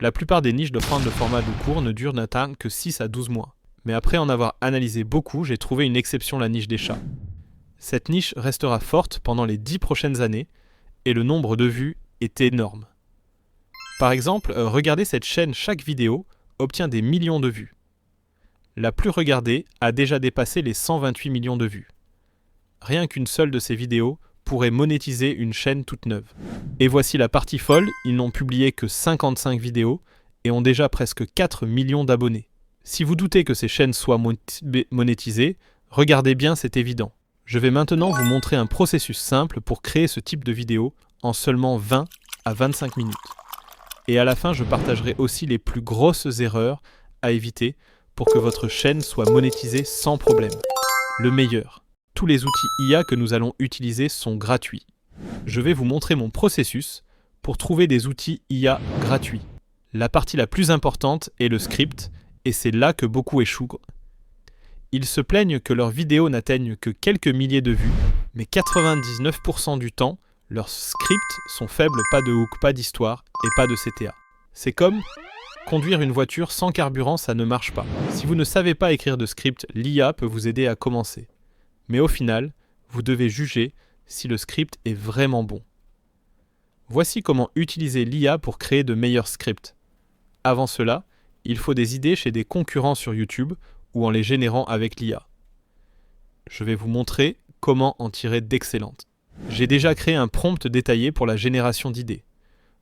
La plupart des niches de fin de format de cours ne durent n'atteindre que 6 à 12 mois. Mais après en avoir analysé beaucoup, j'ai trouvé une exception, la niche des chats. Cette niche restera forte pendant les 10 prochaines années et le nombre de vues est énorme. Par exemple, regardez cette chaîne, chaque vidéo obtient des millions de vues. La plus regardée a déjà dépassé les 128 millions de vues. Rien qu'une seule de ces vidéos pourrait monétiser une chaîne toute neuve. Et voici la partie folle, ils n'ont publié que 55 vidéos et ont déjà presque 4 millions d'abonnés. Si vous doutez que ces chaînes soient monétisées, regardez bien, c'est évident. Je vais maintenant vous montrer un processus simple pour créer ce type de vidéo en seulement 20 à 25 minutes. Et à la fin, je partagerai aussi les plus grosses erreurs à éviter pour que votre chaîne soit monétisée sans problème. Le meilleur. Tous les outils IA que nous allons utiliser sont gratuits. Je vais vous montrer mon processus pour trouver des outils IA gratuits. La partie la plus importante est le script, et c'est là que beaucoup échouent. Ils se plaignent que leurs vidéos n'atteignent que quelques milliers de vues, mais 99% du temps, leurs scripts sont faibles, pas de hook, pas d'histoire et pas de CTA. C'est comme conduire une voiture sans carburant, ça ne marche pas. Si vous ne savez pas écrire de script, l'IA peut vous aider à commencer. Mais au final, vous devez juger si le script est vraiment bon. Voici comment utiliser l'IA pour créer de meilleurs scripts. Avant cela, il faut des idées chez des concurrents sur YouTube ou en les générant avec l'IA. Je vais vous montrer comment en tirer d'excellentes. J'ai déjà créé un prompt détaillé pour la génération d'idées.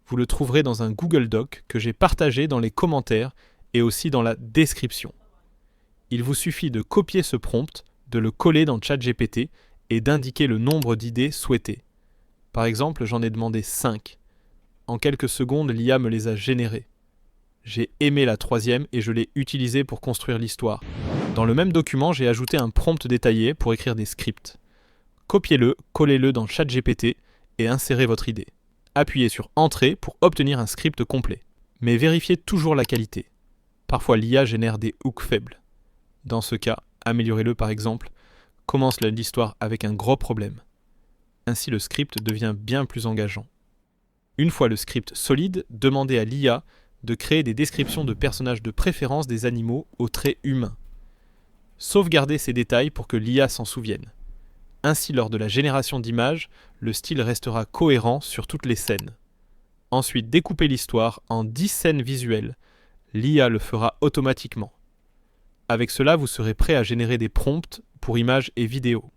Vous le trouverez dans un Google Doc que j'ai partagé dans les commentaires et aussi dans la description. Il vous suffit de copier ce prompt, de le coller dans ChatGPT et d'indiquer le nombre d'idées souhaitées. Par exemple, j'en ai demandé 5. En quelques secondes, l'IA me les a générées. J'ai aimé la 3e et je l'ai utilisée pour construire l'histoire. Dans le même document, j'ai ajouté un prompt détaillé pour écrire des scripts. Copiez-le, collez-le dans ChatGPT et insérez votre idée. Appuyez sur Entrée pour obtenir un script complet. Mais vérifiez toujours la qualité. Parfois l'IA génère des hooks faibles. Dans ce cas, améliorez-le par exemple. Commence l'histoire avec un gros problème. Ainsi le script devient bien plus engageant. Une fois le script solide, demandez à l'IA de créer des descriptions de personnages de préférence des animaux aux traits humains. Sauvegardez ces détails pour que l'IA s'en souvienne. Ainsi, lors de la génération d'images, le style restera cohérent sur toutes les scènes. Ensuite, découpez l'histoire en 10 scènes visuelles. L'IA le fera automatiquement. Avec cela, vous serez prêt à générer des prompts pour images et vidéos.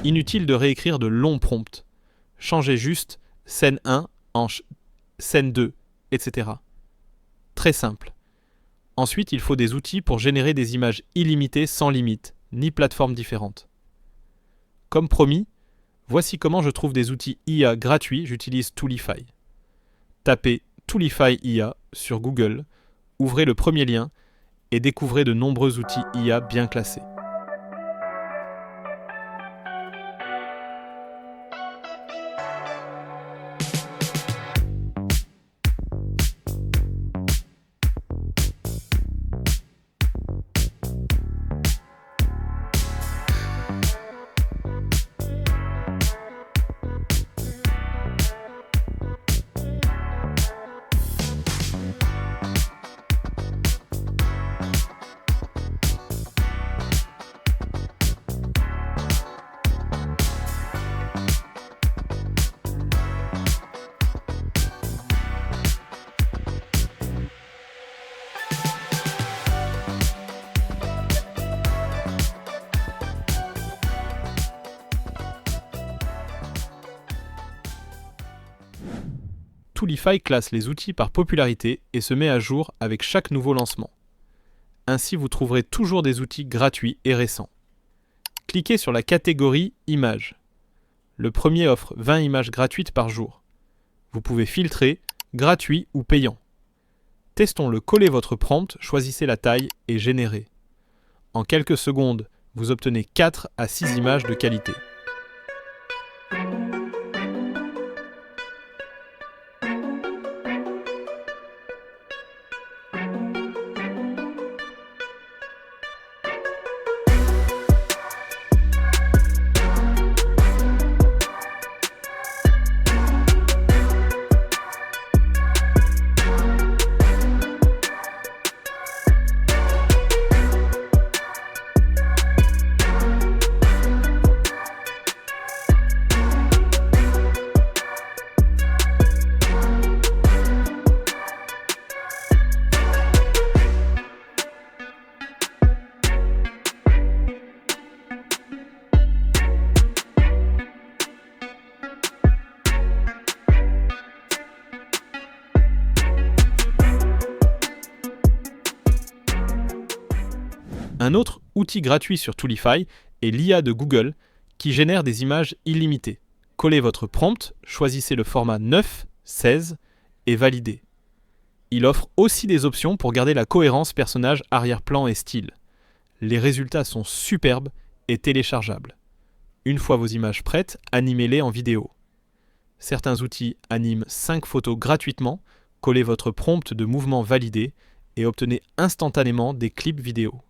Inutile de réécrire de longs prompts. Changez juste scène 1 en scène 2, etc. Très simple. Ensuite, il faut des outils pour générer des images illimitées sans limite, ni plateforme différente. Comme promis, voici comment je trouve des outils IA gratuits, j'utilise Toolify. Tapez Toolify IA sur Google, ouvrez le premier lien et découvrez de nombreux outils IA bien classés. Toolify classe les outils par popularité et se met à jour avec chaque nouveau lancement. Ainsi, vous trouverez toujours des outils gratuits et récents. Cliquez sur la catégorie Images. Le premier offre 20 images gratuites par jour. Vous pouvez filtrer gratuit ou payant. Testons-le, collez votre prompt, choisissez la taille et générez. En quelques secondes, vous obtenez 4 à 6 images de qualité. Un autre outil gratuit sur Toolify est l'IA de Google qui génère des images illimitées. Collez votre prompt, choisissez le format 9, 16 et validez. Il offre aussi des options pour garder la cohérence personnage, arrière-plan et style. Les résultats sont superbes et téléchargeables. Une fois vos images prêtes, animez-les en vidéo. Certains outils animent 5 photos gratuitement, collez votre prompt de mouvement validé et obtenez instantanément des clips vidéo.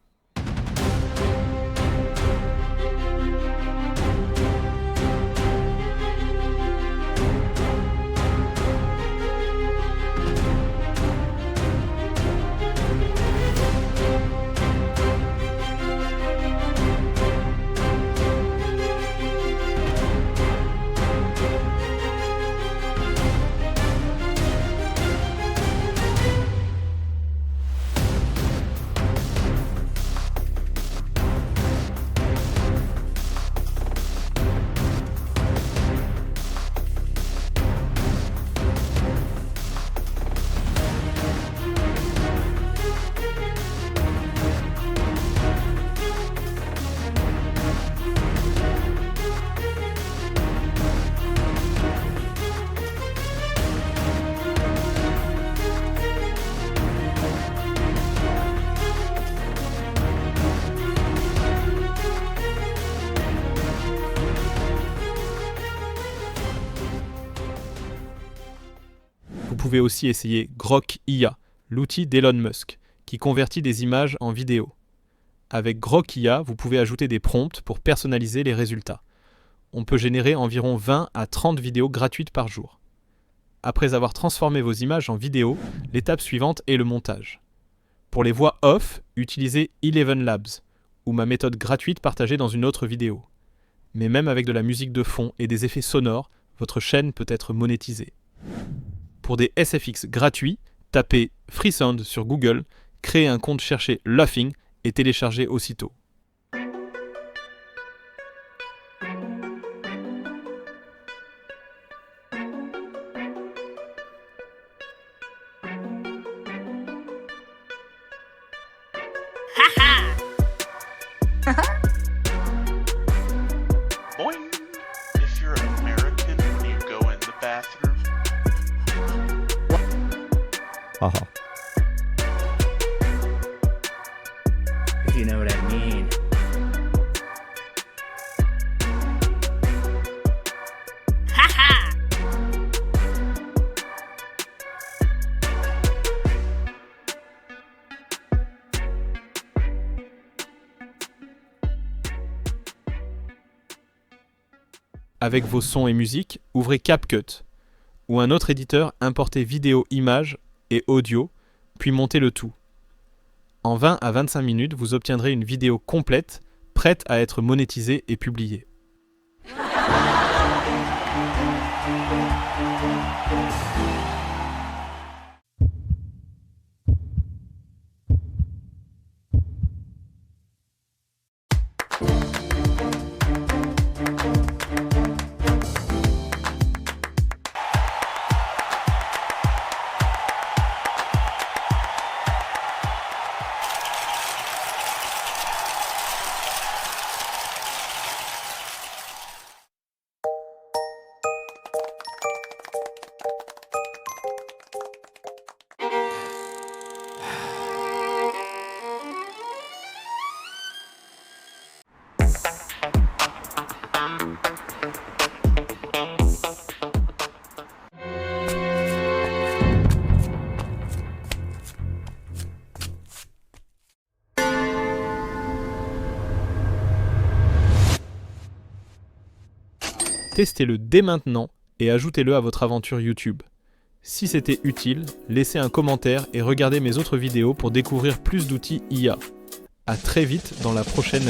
Vous pouvez aussi essayer Grok IA, l'outil d'Elon Musk, qui convertit des images en vidéos. Avec Grok IA, vous pouvez ajouter des prompts pour personnaliser les résultats. On peut générer environ 20 à 30 vidéos gratuites par jour. Après avoir transformé vos images en vidéos, l'étape suivante est le montage. Pour les voix off, utilisez Eleven Labs, ou ma méthode gratuite partagée dans une autre vidéo. Mais même avec de la musique de fond et des effets sonores, votre chaîne peut être monétisée. Pour des SFX gratuits, tapez Freesound sur Google, créez un compte, cherchez Laughing et téléchargez aussitôt. Boing! If you're American, when you go in the bathroom. Haha. If you know what I mean. Avec vos sons et musiques, ouvrez CapCut ou un autre éditeur, importez vidéo, images et audio, puis montez le tout. En 20 à 25 minutes, vous obtiendrez une vidéo complète, prête à être monétisée et publiée. Testez-le dès maintenant et ajoutez-le à votre aventure YouTube. Si c'était utile, laissez un commentaire et regardez mes autres vidéos pour découvrir plus d'outils IA. À très vite dans la prochaine